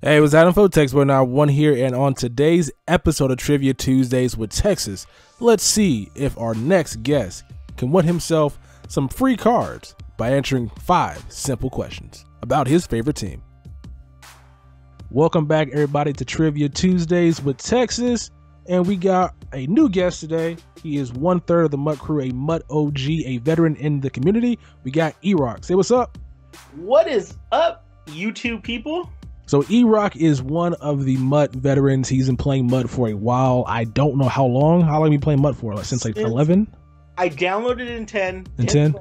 Hey, it was Adam for Texas, now one here, and on today's episode of Trivia Tuesdays with Texas, let's see if our next guest can win himself some free cards by answering 5 simple questions about his favorite team. Welcome back, everybody, to Trivia Tuesdays with Texas, and we got a new guest today. He is 1/3 of the Mutt crew, a Mutt OG, a veteran in the community. We got EROCK. Say what's up. What is up, YouTube people? So EROCK is one of the Mutt veterans. He's been playing Mutt for a while. I don't know how long. How long have you been playing Mutt for? Like, since 11? I downloaded it in 10. In 10?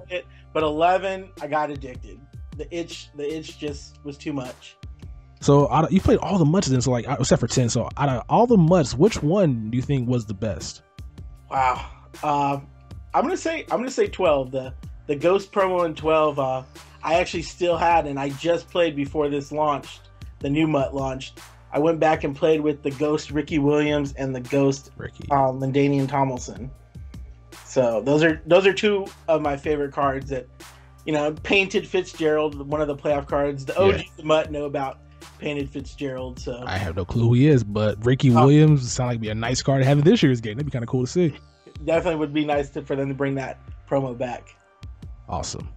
But 11, I got addicted. The itch just was too much. So you played all the Mutts then, so like except for 10. So out of all the Mutts, which one do you think was the best? Wow. I'm gonna say 12. The Ghost promo in 12. I actually still had, and I just played before this launched. The new Mutt launched. I went back and played with the Ghost Ricky Williams and the Ghost Lindanian Tomlinson. So those are two of my favorite cards that, Painted Fitzgerald, one of the playoff cards. The OGs of Mutt know about Painted Fitzgerald. So I have no clue who he is, but Ricky Williams sounds like be a nice card to have in this year's game. That'd be kind of cool to see. Definitely would be nice for them to bring that promo back. Awesome.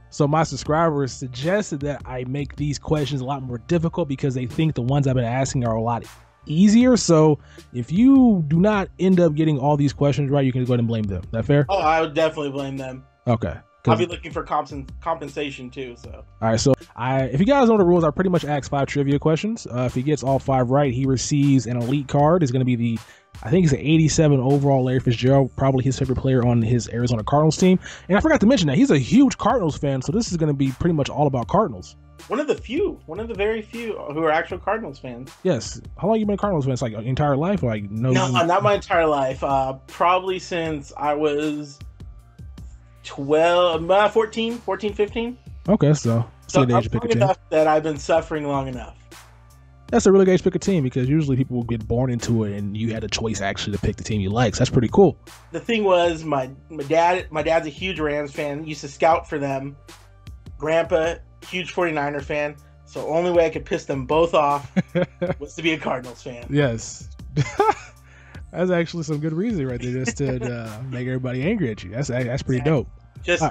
So my subscribers suggested that I make these questions a lot more difficult because they think the ones I've been asking are a lot easier. So if you do not end up getting all these questions right, you can go ahead and blame them. Is that fair? Oh, I would definitely blame them. Okay. I'll be looking for compensation too. So all right. So if you guys know the rules, I pretty much ask 5 trivia questions. If he gets all 5 right, he receives an elite card. It's going to be I think it's an 87 overall Larry Fitzgerald, probably his favorite player on his Arizona Cardinals team. And I forgot to mention that he's a huge Cardinals fan, so this is going to be pretty much all about Cardinals. One of the very few who are actual Cardinals fans. Yes. How long have you been a Cardinals fan? It's like your entire life? Like No, not my entire life. Probably since I was 14, 15. Okay, so the age to pick a team. Enough that I've been suffering long enough. That's a really good age to pick a team because usually people will get born into it and you had a choice actually to pick the team you like. So that's pretty cool. The thing was, my dad's a huge Rams fan, used to scout for them. Grandpa, huge 49er fan. So the only way I could piss them both off was to be a Cardinals fan. Yes. That's actually some good reason right there, just to make everybody angry at you. That's pretty dope. Just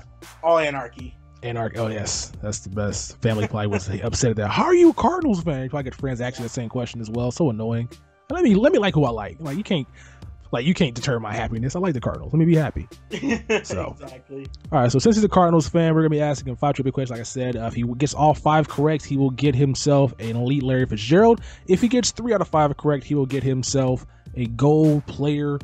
all anarchy. Anarchy. Oh yes, that's the best. Family probably was upset at that. How are you a Cardinals fan? You probably get friends asking the same question as well. So annoying. Let me like who I like. Like you can't deter my happiness. I like the Cardinals. Let me be happy. So exactly. All right. So since he's a Cardinals fan, we're gonna be asking him 5 trivia questions. Like I said, if he gets all 5 correct, he will get himself an elite Larry Fitzgerald. If he gets 3 out of 5 correct, he will get himself a gold player,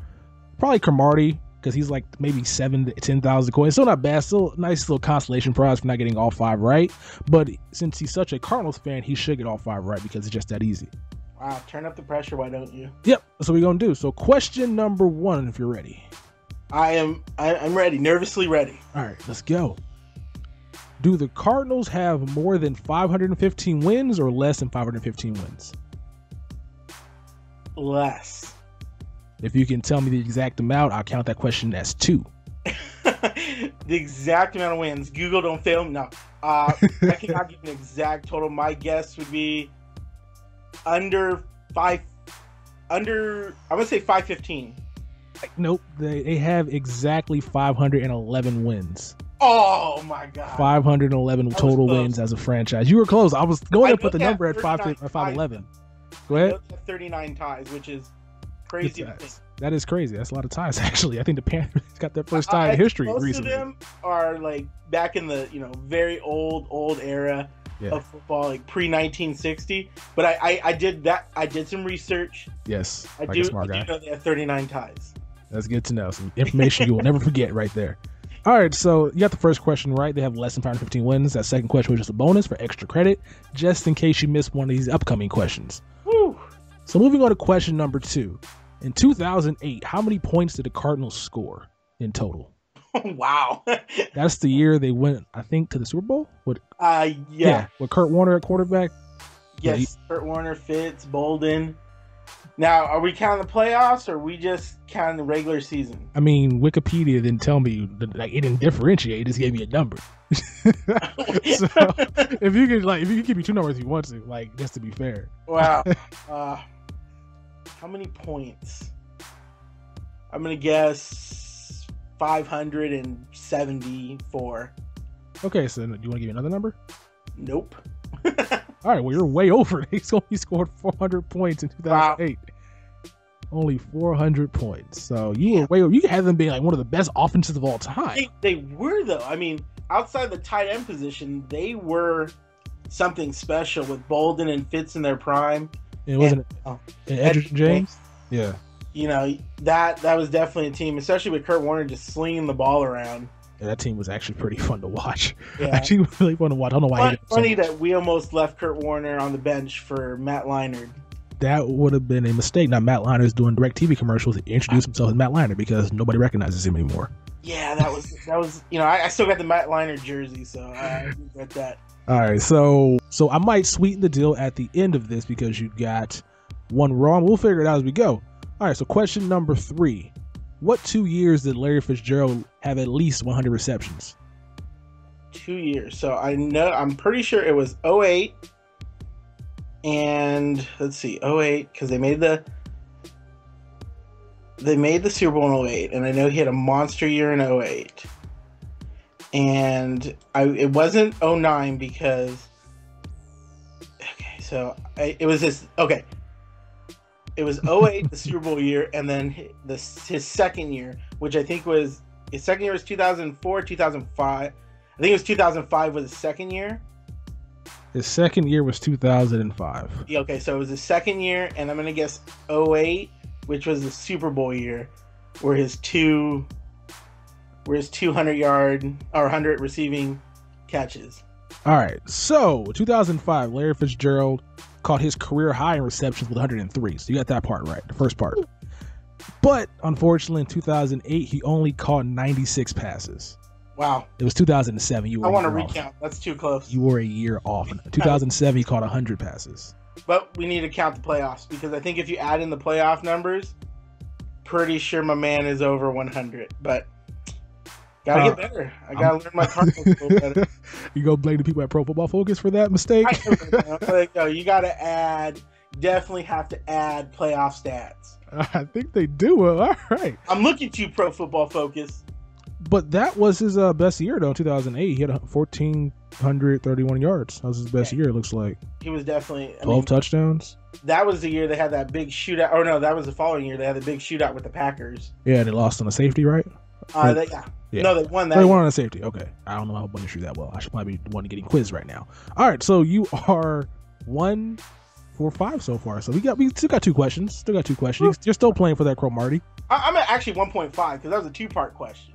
probably Cromartie, because he's like maybe 7,000 to 10,000 coins. Still not bad. Still a nice little consolation prize for not getting all 5 right. But since he's such a Cardinals fan, he should get all 5 right because it's just that easy. Wow, turn up the pressure, why don't you? Yep, that's what we're gonna do. So question number 1, if you're ready. I'm ready, nervously ready. All right, let's go. Do the Cardinals have more than 515 wins or less than 515 wins? Less. If you can tell me the exact amount, I'll count that question as 2. The exact amount of wins. Google, don't fail me. No. I cannot give an exact total. My guess would be I'm going to say 515. Nope. They have exactly 511 wins. Oh my God. 511 total wins as a franchise. You were close. I was going to put the number at 511. Go ahead. 39 ties, which is crazy to think. That is crazy. That's a lot of ties, actually. I think the Panthers got their first tie in history recently. Most of them are like back in the very old era of football, like pre-1960. But I did some research. Yes, I do know they have 39 ties. That's good to know. Some information you will never forget right there. All right, so you got the first question right. They have less than 515 wins. That second question was just a bonus for extra credit, just in case you missed one of these upcoming questions. Woo. So moving on to question number 2. In 2008, how many points did the Cardinals score in total? Wow. That's the year they went, I think, to the Super Bowl? With Kurt Warner at quarterback? Yes, Kurt Warner, Fitz, Bolden. Now, are we counting the playoffs, or are we just counting the regular season? I mean, Wikipedia didn't tell me, like, it didn't differentiate. It just gave me a number. So if you could give me two numbers if you want to, like, just to be fair. Wow. How many points? I'm gonna guess 574. Okay, so do you want to give me another number? Nope. All right, well, you're way over. He scored 400 points in 2008. Wow. Only 400 points. So you were way over. You had them being like one of the best offenses of all time. They were, though. I mean, outside the tight end position, they something special with Bolden and Fitz in their prime. It wasn't Adrian James? Yeah. You know, that was definitely a team, especially with Kurt Warner just slinging the ball around. Yeah, that team was actually pretty fun to watch. Yeah. Actually, really fun to watch. I don't know why. Funny that we almost left Kurt Warner on the bench for Matt Leinart. That would have been a mistake. Now, Matt Leinart's doing DirecTV commercials to introduce himself as Matt Leinart because nobody recognizes him anymore. Yeah, that was. You know, I still got the Matt Leinart jersey, so I regret that. All right, so I might sweeten the deal at the end of this because you got one wrong. We'll figure it out as we go. All right, so question number 3. What 2 years did Larry Fitzgerald have at least 100 receptions? 2 years. So I'm pretty sure it was 08 and let's see, 08 because they made the Super Bowl in 08, and I know he had a monster year in 08. And it wasn't 09 because it was his It was 08, the Super Bowl year, and then his second year, which I think was his second year was 2004, 2005. I think it was 2005 was his second year. His second year was 2005. Yeah, okay, so it was his second year, and I'm gonna guess 08, which was the Super Bowl year, where his 200-yard or 100 receiving catches. All right, so 2005, Larry Fitzgerald caught his career high in receptions with 103. So you got that part right, the first part. But unfortunately, in 2008, he only caught 96 passes. Wow. It was 2007. I want to recount. That's too close. You were a year off. In 2007, he caught 100 passes. But we need to count the playoffs because I think if you add in the playoff numbers, pretty sure my man is over 100. But gotta get better. I gotta learn my Cardinals a little better. You go blame the people at Pro Football Focus for that mistake? You gotta definitely have to add playoff stats. I think they do. All right. I'm looking at you, Pro Football Focus. But that was his best year, though, in 2008. He had 1,431 yards. That was his best year, it looks like. He was definitely... 12 touchdowns. That was the year they had that big shootout. Or no, that was the following year. They had the big shootout with the Packers. Yeah, they lost on a safety, right? Yeah. No, they won that. They won on a safety. Okay. I don't know how to shoot that well. I should probably be the one getting quizzed right now. All right, so you are 1 for 5 so far. So we still got 2 questions. You're still playing for that Crow Marty. I'm at actually 1.5 because that was a 2-part question.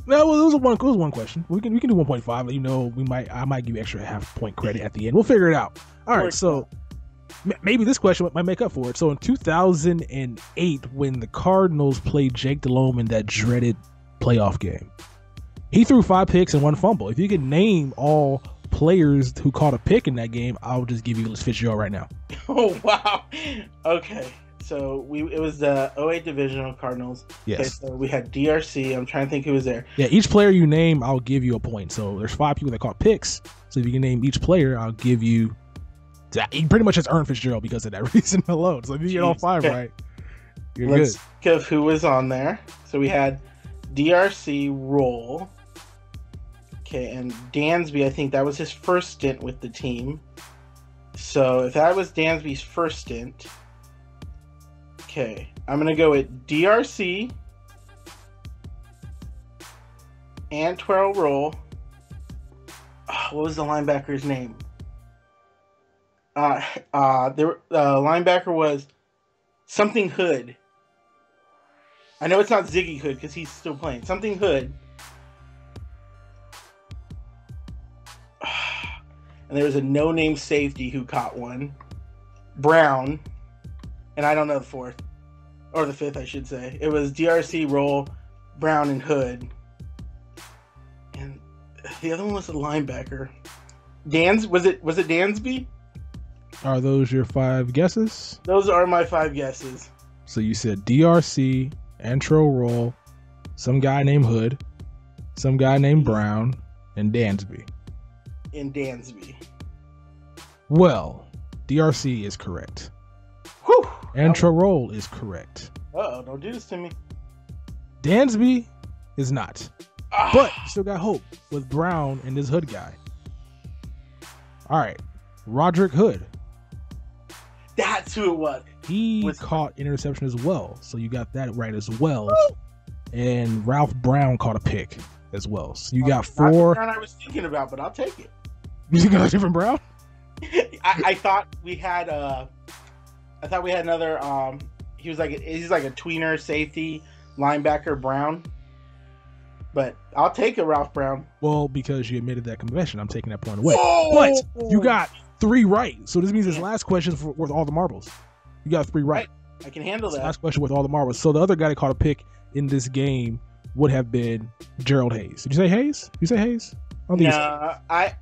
No, it was one question. We can do 1.5. You know, I might give you extra half point credit at the end. We'll figure it out. All right, so maybe this question might make up for it. So in 2008, when the Cardinals played Jake Delhomme in that dreaded playoff game, he threw 5 picks and 1 fumble. If you could name all players who caught a pick in that game, I'll just give you Willis Fitzgerald right now. Oh wow. Okay. So it was the 08 divisional Cardinals. Yes. Okay, so we had DRC. I'm trying to think who was there. Yeah, each player you name, I'll give you a point. So there's 5 people that caught picks. So if you can name each player, I'll give you. He pretty much has earned Fitzgerald because of that reason alone. So if you get all 5 right, you're Let's good. Think of who was on there. So we had DRC Roll. Okay, and Dansby, I think that was his first stint with the team. So if that was Dansby's first stint. Okay, I'm going to go with DRC, Antwell Roll. What was the linebacker's name? The linebacker was something Hood. I know it's not Ziggy Hood because he's still playing. Something Hood. And there was a no-name safety who caught one. Brown. And I don't know the 4th. Or the 5th, I should say. It was DRC, Roll, Brown, and Hood. And the other one was a linebacker. Was it Dansby? Are those your 5 guesses? Those are my 5 guesses. So you said DRC, Antro Roll, some guy named Hood, some guy named Brown, and Dansby. In Dansby. Well, DRC is correct. Whew. Antro Roll is correct. Uh-oh, don't do this to me. Dansby is not. But you still got hope with Brown and this Hood guy. All right. Roderick Hood. That's who it was. He caught interception as well. So you got that right as well. Woo! And Ralph Brown caught a pick as well. So you got 4. Not the Brown I was thinking about, but I'll take it. You got a different Brown? I thought we had another he's like a tweener safety linebacker Brown. But I'll take a Ralph Brown. Well, because you admitted that confession, I'm taking that point away. Oh! But you got 3 right. So this means this last question is worth all the marbles. You got 3 right. I can handle that. Last question with all the marbles. So the other guy that caught a pick in this game would have been Gerald Hayes. Did you say Hayes? You say Hayes? No,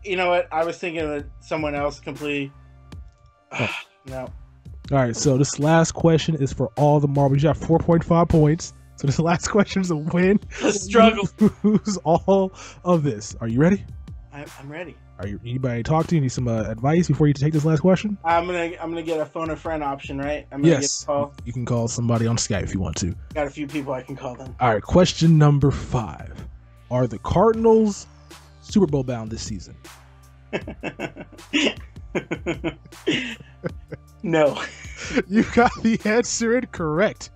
you know what? I was thinking of someone else completely. No. All right, so this last question is for all the marbles. You got 4.5 points. So this last question is a win. Struggle. Lose all of this. Are you ready? I'm ready. Are you anybody to talk to? You need some advice before you take this last question? I'm gonna get a phone a friend option, right? Yes. You can call somebody on Skype if you want to. Got a few people I can call them. All right. Question number 5: Are the Cardinals Super Bowl bound this season? No. You got the answer incorrect.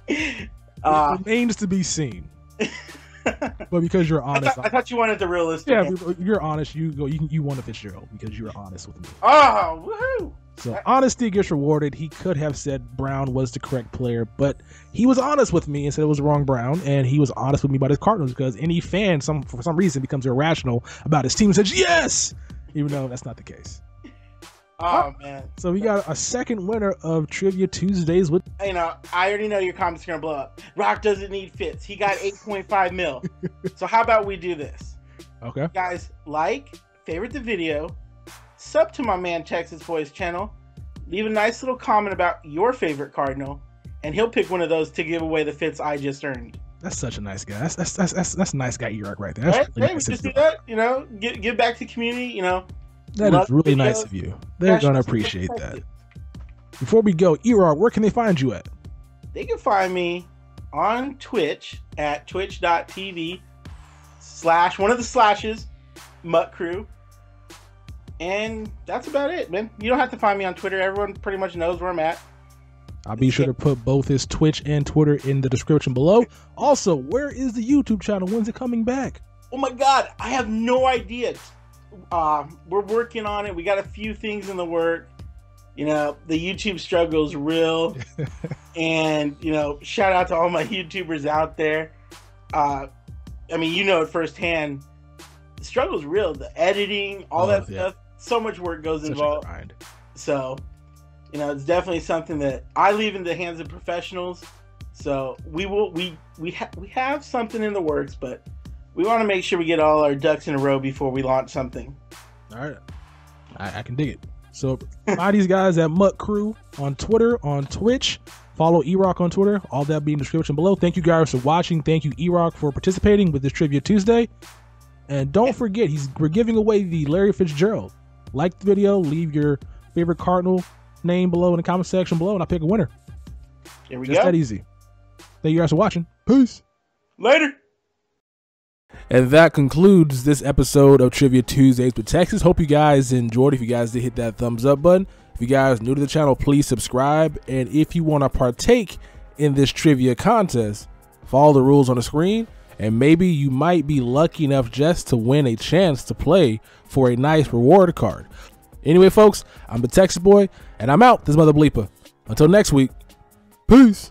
It remains to be seen. But because you're honest, I thought you wanted the realistic. Yeah, if you're honest. You won a FITZGERALD because you were honest with me. Oh, woohoo! So honesty gets rewarded. He could have said Brown was the correct player, but he was honest with me and said it was the wrong Brown, and he was honest with me about his Cardinals because any fan, for some reason, becomes irrational about his team and says yes, even though that's not the case. Oh man! So we got a second winner of Trivia Tuesdays with. You know, I already know your comments are gonna blow up. Rock doesn't need Fitz. He got 8.5 mil. So how about we do this? Okay. Guys, favorite the video, sub to my man Texas Boys channel, leave a nice little comment about your favorite Cardinal, and he'll pick one of those to give away the Fitz I just earned. That's such a nice guy. That's a nice guy EROCK right there. That's right? Really hey, nice we just do that. You know, give back to the community. You know. That is really nice of you. They're going to appreciate that. Before we go, EROCK, where can they find you at? They can find me on Twitch at twitch.tv/one of the slashes, Mutt Crew. And that's about it, man. You don't have to find me on Twitter. Everyone pretty much knows where I'm at. I'll be sure to put both his Twitch and Twitter in the description below. Also, where is the YouTube channel? When's it coming back? Oh my God, I have no idea. We're working on it. We got a few things in the work. You know, the YouTube struggle is real. And, you know, shout out to all my YouTubers out there. I mean, you know it firsthand. The struggle's real. The editing, all that stuff. So much work goes involved. So, you know, it's definitely something that I leave in the hands of professionals. So we have something in the works, but we want to make sure we get all our ducks in a row before we launch something. All right. I can dig it. So find these guys at Mutt Crew on Twitter, on Twitch. Follow EROCK on Twitter. All that be in the description below. Thank you guys for watching. Thank you, EROCK, for participating with this Trivia Tuesday. And don't forget, we're giving away the Larry Fitzgerald. Like the video. Leave your favorite Cardinal name below in the comment section below, and I'll pick a winner. Here we go. Just that easy. Thank you guys for watching. Peace. Later. And that concludes this episode of Trivia Tuesdays with Texas. Hope you guys enjoyed. If you guys did, hit that thumbs up button. If you guys are new to the channel, please subscribe. And if you want to partake in this trivia contest, follow the rules on the screen. And maybe you might be lucky enough just to win a chance to play for a nice reward card. Anyway, folks, I'm the Texas Boy, and I'm out. This is Mother Bleeper. Until next week, peace.